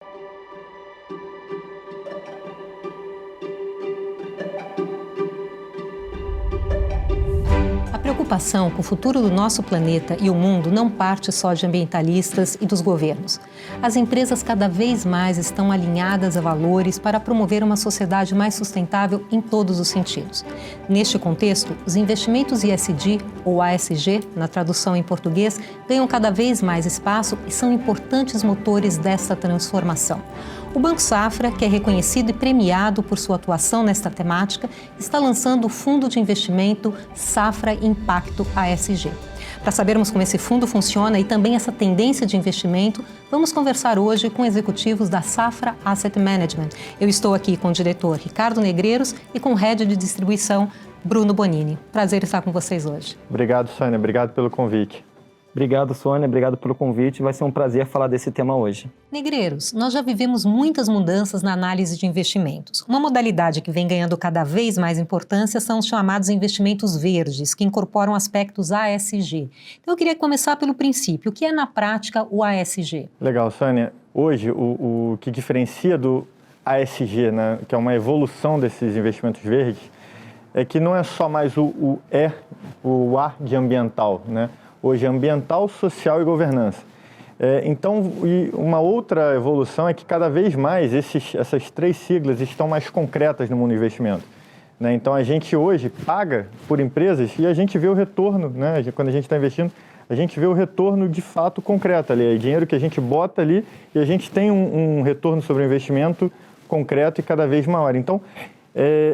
A preocupação com o futuro do nosso planeta e o mundo não parte só de ambientalistas e dos governos. As empresas cada vez mais estão alinhadas a valores para promover uma sociedade mais sustentável em todos os sentidos. Neste contexto, os investimentos ESG, ou ASG, na tradução em português, ganham cada vez mais espaço e são importantes motores desta transformação. O Banco Safra, que é reconhecido e premiado por sua atuação nesta temática, está lançando o fundo de investimento Safra Impacto ASG. Para sabermos como esse fundo funciona e também essa tendência de investimento, vamos conversar hoje com executivos da Safra Asset Management. Eu estou aqui com o diretor Ricardo Negreiros e com o head de distribuição Bruno Bonini. Prazer estar com vocês hoje. Obrigado, Sônia. Obrigado pelo convite. Obrigado, Sônia. Obrigado pelo convite. Vai ser um prazer falar desse tema hoje. Negreiros, nós já vivemos muitas mudanças na análise de investimentos. Uma modalidade que vem ganhando cada vez mais importância são os chamados investimentos verdes, que incorporam aspectos ASG. Então, eu queria começar pelo princípio. O que é, na prática, o ASG? Legal, Sônia. Hoje, o que diferencia do ASG, né, que é uma evolução desses investimentos verdes, é que não é só mais o A de ambiental, né? Hoje é ambiental, social e governança. Então, uma outra evolução é que cada vez mais essas três siglas estão mais concretas no mundo do investimento, né? Então, a gente hoje paga por empresas e a gente vê o retorno, né? Quando a gente está investindo, a gente vê o retorno de fato concreto ali. É dinheiro que a gente bota ali e a gente tem um retorno sobre o investimento concreto e cada vez maior. Então,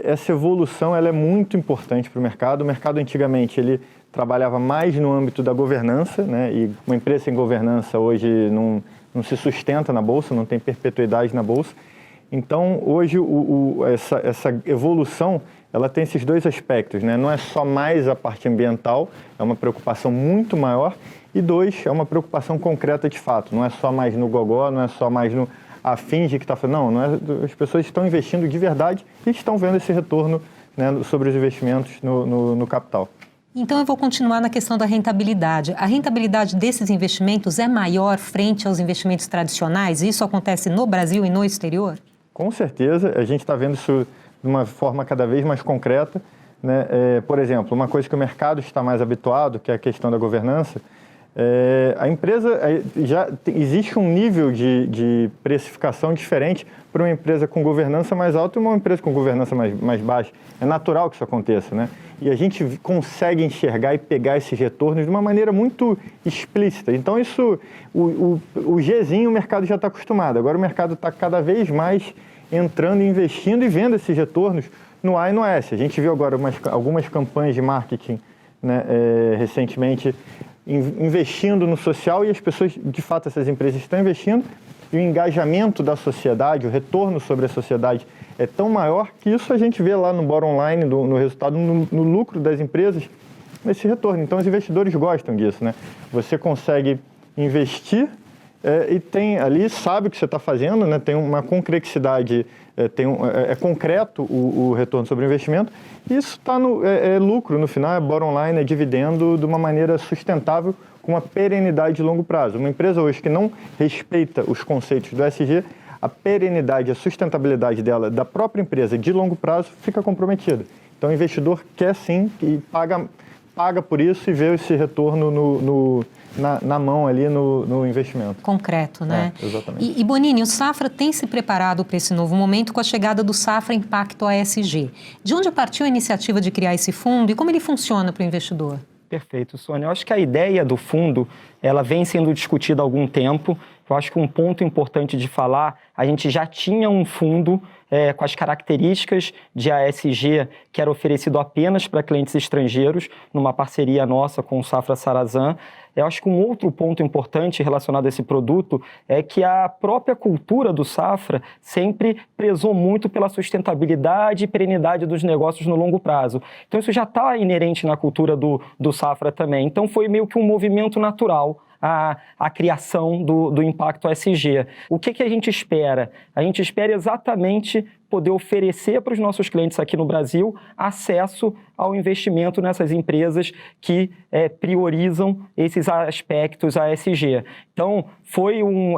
essa evolução ela é muito importante para o mercado. O mercado, antigamente, ele trabalhava mais no âmbito da governança, né? E uma empresa sem governança hoje não se sustenta na Bolsa, não tem perpetuidade na Bolsa. Então, hoje, essa evolução, ela tem esses dois aspectos, né? Não é só mais a parte ambiental, é uma preocupação muito maior, e dois, é uma preocupação concreta de fato, não é só mais no gogó, não é só mais no a fim de que está fazendo, não é, as pessoas estão investindo de verdade e estão vendo esse retorno, né, sobre os investimentos no capital. Então, eu vou continuar na questão da rentabilidade. A rentabilidade desses investimentos é maior frente aos investimentos tradicionais? Isso acontece no Brasil e no exterior? Com certeza, a gente está vendo isso de uma forma cada vez mais concreta, né? Por exemplo, uma coisa que o mercado está mais habituado, que é a questão da governança, a empresa, existe um nível de precificação diferente para uma empresa com governança mais alta e uma empresa com governança mais baixa. É natural que isso aconteça, né? E a gente consegue enxergar e pegar esses retornos de uma maneira muito explícita. Então, o Gzinho o mercado já está acostumado. Agora o mercado está cada vez mais entrando, investindo e vendo esses retornos no A e no S. A gente viu agora algumas campanhas de marketing, né, recentemente, investindo no social, e as pessoas, de fato, essas empresas estão investindo, e o engajamento da sociedade, o retorno sobre a sociedade é tão maior que isso a gente vê lá no bottom line, no resultado, no lucro das empresas, nesse retorno. Então, os investidores gostam disso, né? Você consegue investir e tem ali, sabe o que você está fazendo, né? Tem uma concreticidade, é concreto o retorno sobre o investimento, e isso está é lucro, no final é bottom line, é dividendo de uma maneira sustentável, com uma perenidade de longo prazo. Uma empresa hoje que não respeita os conceitos do ESG, a perenidade, a sustentabilidade dela, da própria empresa de longo prazo, fica comprometida. Então o investidor quer sim e paga por isso e vê esse retorno na mão ali no investimento. Concreto, né? Exatamente. E Bonini, o Safra tem se preparado para esse novo momento com a chegada do Safra Impacto ASG. De onde partiu a iniciativa de criar esse fundo e como ele funciona para o investidor? Perfeito, Sônia. Eu acho que a ideia do fundo, ela vem sendo discutida há algum tempo. Eu acho que um ponto importante de falar, a gente já tinha um fundo com as características de ASG que era oferecido apenas para clientes estrangeiros, numa parceria nossa com o Safra Sarazam. Eu acho que um outro ponto importante relacionado a esse produto é que a própria cultura do Safra sempre prezou muito pela sustentabilidade e perenidade dos negócios no longo prazo. Então isso já está inerente na cultura do Safra também. Então foi meio que um movimento natural a criação do Impacto ASG. O que a gente espera? A gente espera exatamente poder oferecer para os nossos clientes aqui no Brasil acesso ao investimento nessas empresas que priorizam esses aspectos ASG. Então,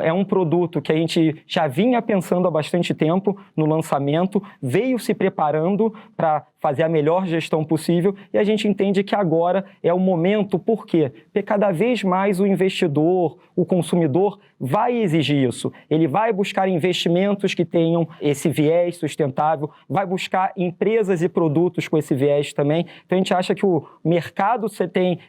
é um produto que a gente já vinha pensando há bastante tempo no lançamento, veio se preparando para fazer a melhor gestão possível e a gente entende que agora é o momento, por quê? Porque cada vez mais o investidor, o consumidor vai exigir isso. Ele vai buscar investimentos que tenham esse viés sustentável, vai buscar empresas e produtos com esse viés também. Então a gente acha que o mercado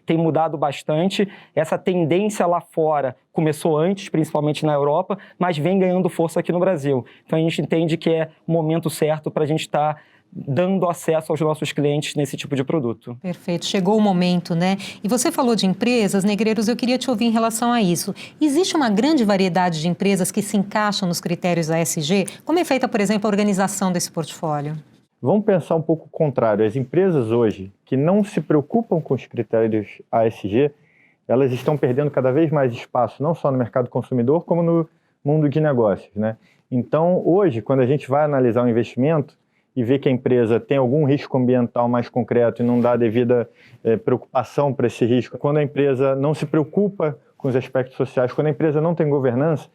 tem mudado bastante, essa tendência lá fora começou antes, principalmente na Europa, mas vem ganhando força aqui no Brasil. Então a gente entende que é o momento certo para a gente estar dando acesso aos nossos clientes nesse tipo de produto. Perfeito, chegou o momento, né? E você falou de empresas, Negreiros, eu queria te ouvir em relação a isso. Existe uma grande variedade de empresas que se encaixam nos critérios ASG? Como é feita, por exemplo, a organização desse portfólio? Vamos pensar um pouco o contrário. As empresas hoje que não se preocupam com os critérios ASG, elas estão perdendo cada vez mais espaço, não só no mercado consumidor, como no mundo de negócios, né? Então, hoje, quando a gente vai analisar um investimento, e ver que a empresa tem algum risco ambiental mais concreto e não dá a devida preocupação para esse risco, quando a empresa não se preocupa com os aspectos sociais, quando a empresa não tem governança,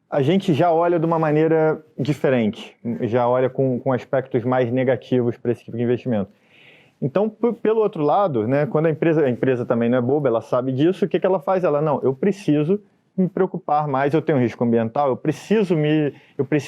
a gente já olha de uma maneira diferente, já olha com aspectos mais negativos para esse tipo de investimento. Então, pelo outro lado, né, quando a empresa também não é boba, ela sabe disso, o que ela faz? Eu preciso me preocupar mais, eu tenho risco ambiental, eu preciso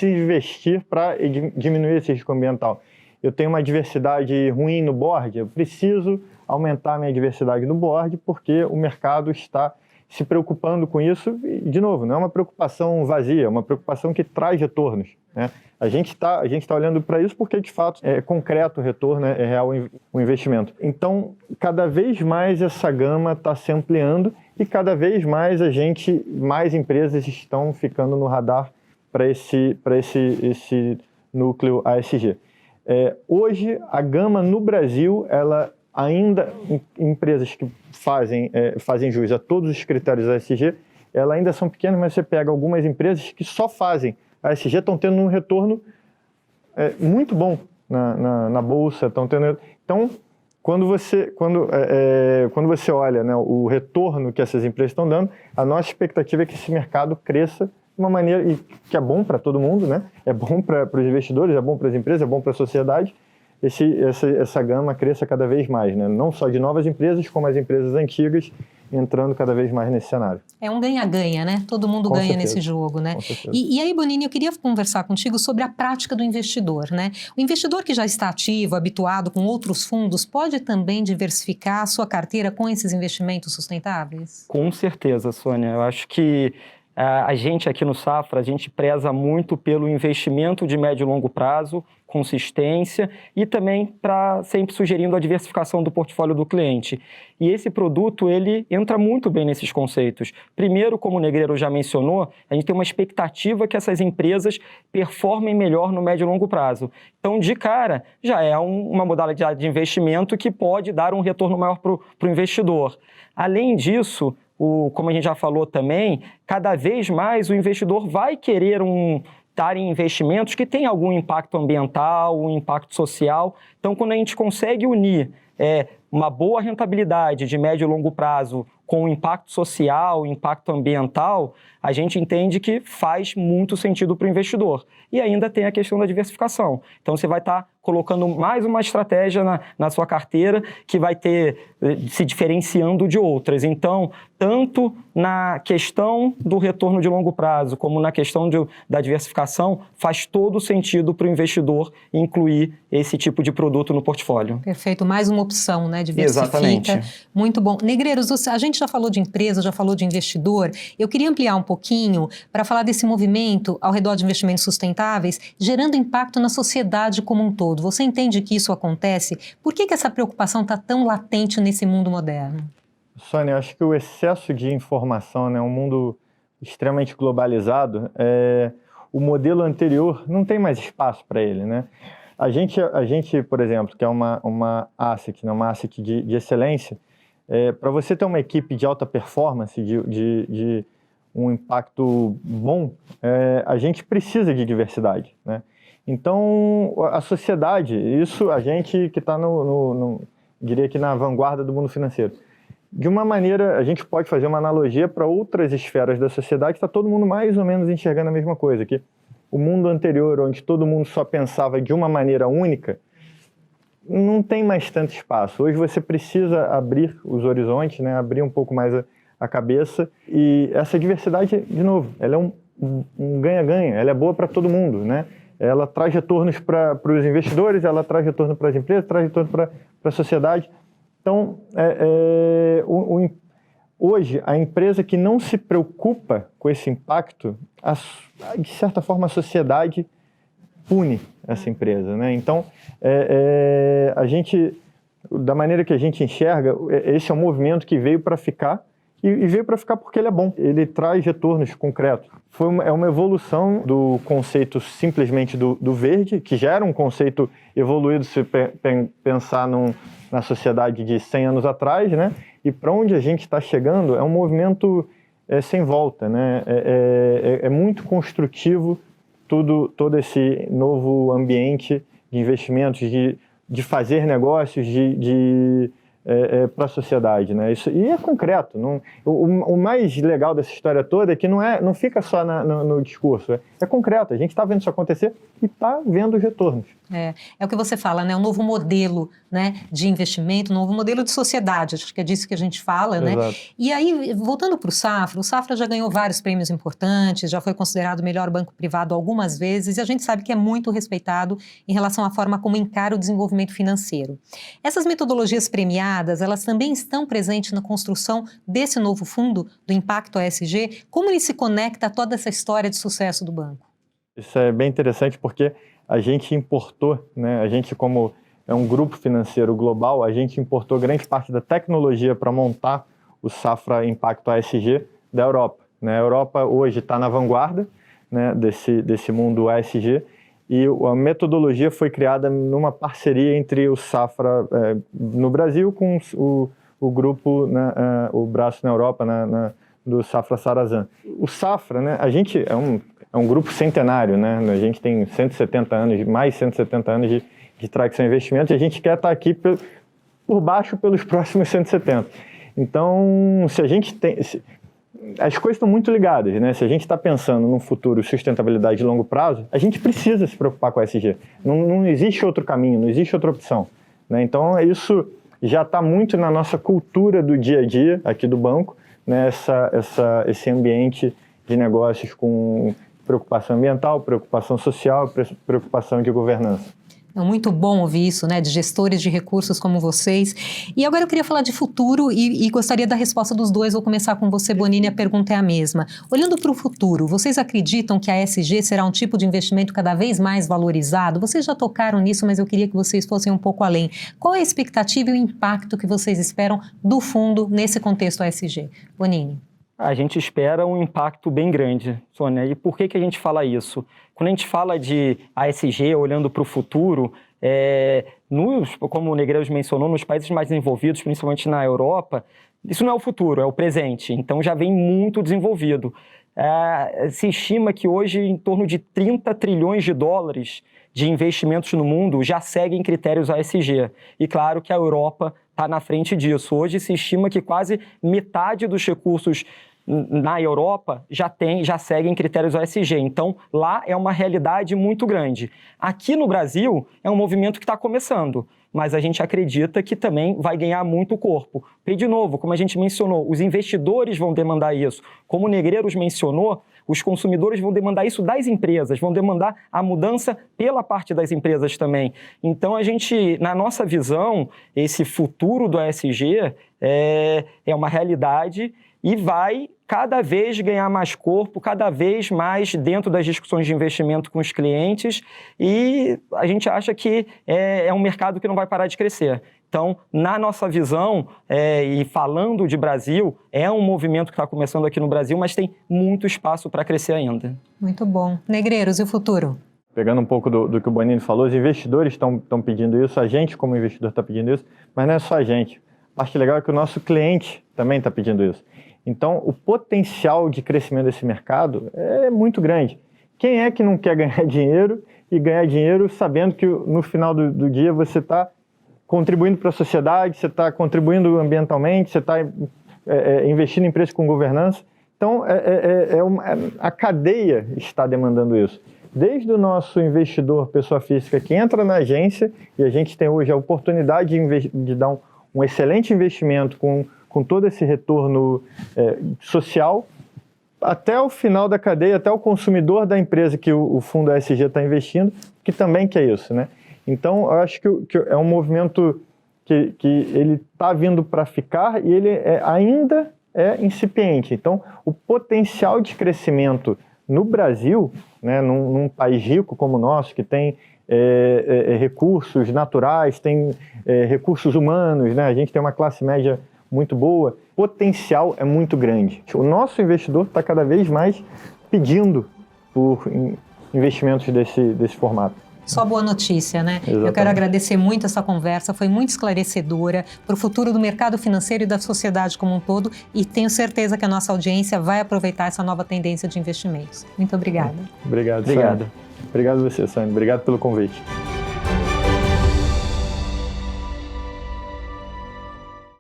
investir para diminuir esse risco ambiental. Eu tenho uma diversidade ruim no board, eu preciso aumentar a minha diversidade no board porque o mercado está se preocupando com isso. E, de novo, não é uma preocupação vazia, é uma preocupação que traz retornos, né? A gente está olhando para isso porque, de fato, é concreto o retorno, é real o investimento. Então, cada vez mais essa gama está se ampliando e cada vez mais mais empresas estão ficando no radar para esse núcleo ASG. Hoje, a gama no Brasil, ela ainda, empresas que fazem jus a todos os critérios ASG, elas ainda são pequenas, mas você pega algumas empresas que só fazem ASG, estão tendo um retorno muito bom na Bolsa. Então, quando você olha, né, o retorno que essas empresas estão dando, a nossa expectativa é que esse mercado cresça de uma maneira que é bom para todo mundo, né? É bom para os investidores, é bom para as empresas, é bom para a sociedade. Essa gama cresça cada vez mais, né? Não só de novas empresas, como as empresas antigas entrando cada vez mais nesse cenário. É um ganha-ganha, né? Todo mundo ganha nesse jogo, né? E aí, Bonini, eu queria conversar contigo sobre a prática do investidor, né? O investidor que já está ativo, habituado com outros fundos, pode também diversificar a sua carteira com esses investimentos sustentáveis? Com certeza, Sônia. Eu acho que a gente aqui no Safra, a gente preza muito pelo investimento de médio e longo prazo, consistência e também para sempre sugerindo a diversificação do portfólio do cliente. E esse produto, ele entra muito bem nesses conceitos. Primeiro, como o Negreiro já mencionou, a gente tem uma expectativa que essas empresas performem melhor no médio e longo prazo. Então, de cara, já é uma modalidade de investimento que pode dar um retorno maior para o investidor. Além disso, como a gente já falou também, cada vez mais o investidor vai querer estar em investimentos que têm algum impacto ambiental, um impacto social. Então, quando a gente consegue unir uma boa rentabilidade de médio e longo prazo com o impacto social, impacto ambiental, a gente entende que faz muito sentido para o investidor. E ainda tem a questão da diversificação. Então, você vai estar colocando mais uma estratégia na sua carteira que vai se diferenciando de outras. Então, tanto na questão do retorno de longo prazo, como na questão da diversificação, faz todo sentido para o investidor incluir esse tipo de produto no portfólio. Perfeito, mais uma opção, né? Diversifica. Exatamente. Muito bom. Negreiros, a gente já falou de empresa, já falou de investidor. Eu queria ampliar um pouquinho para falar desse movimento ao redor de investimentos sustentáveis, gerando impacto na sociedade como um todo. Você entende que isso acontece? Por que essa preocupação está tão latente nesse mundo moderno? Sônia, eu acho que o excesso de informação, né, um mundo extremamente globalizado, o modelo anterior não tem mais espaço para ele, né? A gente, por exemplo, que é uma ASIC, né, uma ASIC de excelência, para você ter uma equipe de alta performance, de um impacto bom, a gente precisa de diversidade, né? Então, a sociedade, isso a gente que está diria que na vanguarda do mundo financeiro. De uma maneira, a gente pode fazer uma analogia para outras esferas da sociedade, está todo mundo mais ou menos enxergando a mesma coisa, que o mundo anterior, onde todo mundo só pensava de uma maneira única, não tem mais tanto espaço. Hoje você precisa abrir os horizontes, né? Abrir um pouco mais a cabeça, e essa diversidade, de novo, ela é um ganha-ganha, ela é boa para todo mundo, né? Ela traz retornos para os investidores, ela traz retorno para as empresas, traz retorno para a sociedade. Então, hoje, a empresa que não se preocupa com esse impacto, de certa forma, a sociedade pune essa empresa, né? Então, a gente, da maneira que a gente enxerga, esse é um movimento que veio para ficar, e veio para ficar porque ele é bom, ele traz retornos concretos. É uma evolução do conceito simplesmente do verde, que já era um conceito evoluído se pensar na sociedade de 100 anos atrás, né? E para onde a gente está chegando é um movimento sem volta, né? É muito construtivo todo esse novo ambiente de investimentos, de fazer negócios, para a sociedade, né? E é concreto. O mais legal dessa história toda é que não fica só no discurso, é concreto. A gente está vendo isso acontecer e está vendo os retornos. É o que você fala, né? Um novo modelo, né, de investimento, um novo modelo de sociedade, acho que é disso que a gente fala, né? Exato. E aí, voltando para o Safra já ganhou vários prêmios importantes, já foi considerado o melhor banco privado algumas vezes, e a gente sabe que é muito respeitado em relação à forma como encara o desenvolvimento financeiro. Essas metodologias premiadas, elas também estão presentes na construção desse novo fundo do Impacto ESG. Como ele se conecta a toda essa história de sucesso do banco? Isso é bem interessante porque a gente importou, né? A gente, como é um grupo financeiro global, a gente importou grande parte da tecnologia para montar o Safra Impacto ESG da Europa, né? A Europa hoje está na vanguarda, né, desse mundo ESG, e a metodologia foi criada numa parceria entre o Safra no Brasil com o grupo, né, o braço na Europa, do Safra Sarazan. O Safra, né, a gente é um grupo centenário, né? A gente tem 170 anos, mais 170 anos de tradição em investimentos, e a gente quer estar aqui por baixo pelos próximos 170. Então, as coisas estão muito ligadas, né? Se a gente está pensando num futuro sustentabilidade de longo prazo, a gente precisa se preocupar com a ESG. Não existe outro caminho, não existe outra opção, né? Então, isso já está muito na nossa cultura do dia a dia aqui do banco, né? Esse ambiente de negócios com preocupação ambiental, preocupação social, preocupação de governança. É muito bom ouvir isso, né, de gestores de recursos como vocês. E agora eu queria falar de futuro e gostaria da resposta dos dois. Vou começar com você, Bonini, a pergunta é a mesma. Olhando para o futuro, vocês acreditam que a ESG será um tipo de investimento cada vez mais valorizado? Vocês já tocaram nisso, mas eu queria que vocês fossem um pouco além. Qual é a expectativa e o impacto que vocês esperam do fundo nesse contexto ESG? Bonini. A gente espera um impacto bem grande, Sônia. E por que a gente fala isso? Quando a gente fala de ESG, olhando para o futuro, como o Negreiros mencionou, nos países mais desenvolvidos, principalmente na Europa, isso não é o futuro, é o presente. Então já vem muito desenvolvido. Se estima que hoje em torno de 30 trilhões de dólares de investimentos no mundo já seguem critérios ESG. E claro que a Europa está na frente disso. Hoje se estima que quase metade dos recursos na Europa já seguem critérios ESG. Então, lá é uma realidade muito grande. Aqui no Brasil, é um movimento que está começando, mas a gente acredita que também vai ganhar muito corpo. E, de novo, como a gente mencionou, os investidores vão demandar isso. Como o Negreiros mencionou, os consumidores vão demandar isso das empresas, vão demandar a mudança pela parte das empresas também. Então, a gente, na nossa visão, esse futuro do ESG é uma realidade e vai cada vez ganhar mais corpo, cada vez mais dentro das discussões de investimento com os clientes, e a gente acha que é um mercado que não vai parar de crescer. Então, na nossa visão, e falando de Brasil, é um movimento que está começando aqui no Brasil, mas tem muito espaço para crescer ainda. Muito bom. Negreiros, e o futuro? Pegando um pouco do que o Bonini falou, os investidores estão pedindo isso, a gente como investidor está pedindo isso, mas não é só a gente. A parte legal é que o nosso cliente também está pedindo isso. Então, o potencial de crescimento desse mercado é muito grande. Quem é que não quer ganhar dinheiro e ganhar dinheiro sabendo que no final do dia você está contribuindo para a sociedade, você está contribuindo ambientalmente, você está investindo em empresas com governança. Então, a cadeia está demandando isso. Desde o nosso investidor, pessoa física, que entra na agência, e a gente tem hoje a oportunidade de dar um excelente investimento com todo esse retorno social, até o final da cadeia, até o consumidor da empresa que o fundo ESG está investindo, que também quer isso, né? Então, eu acho que é um movimento que ele está vindo para ficar e ele ainda é incipiente. Então, o potencial de crescimento no Brasil, né, num país rico como o nosso, que tem recursos naturais, tem recursos humanos, né? A gente tem uma classe média muito boa, o potencial é muito grande. O nosso investidor está cada vez mais pedindo por investimentos desse formato. Só boa notícia, né? Exatamente. Eu quero agradecer muito essa conversa, foi muito esclarecedora para o futuro do mercado financeiro e da sociedade como um todo, e tenho certeza que a nossa audiência vai aproveitar essa nova tendência de investimentos. Muito obrigada. Obrigado, Sandro. Obrigado a você, Sandro. Obrigado pelo convite.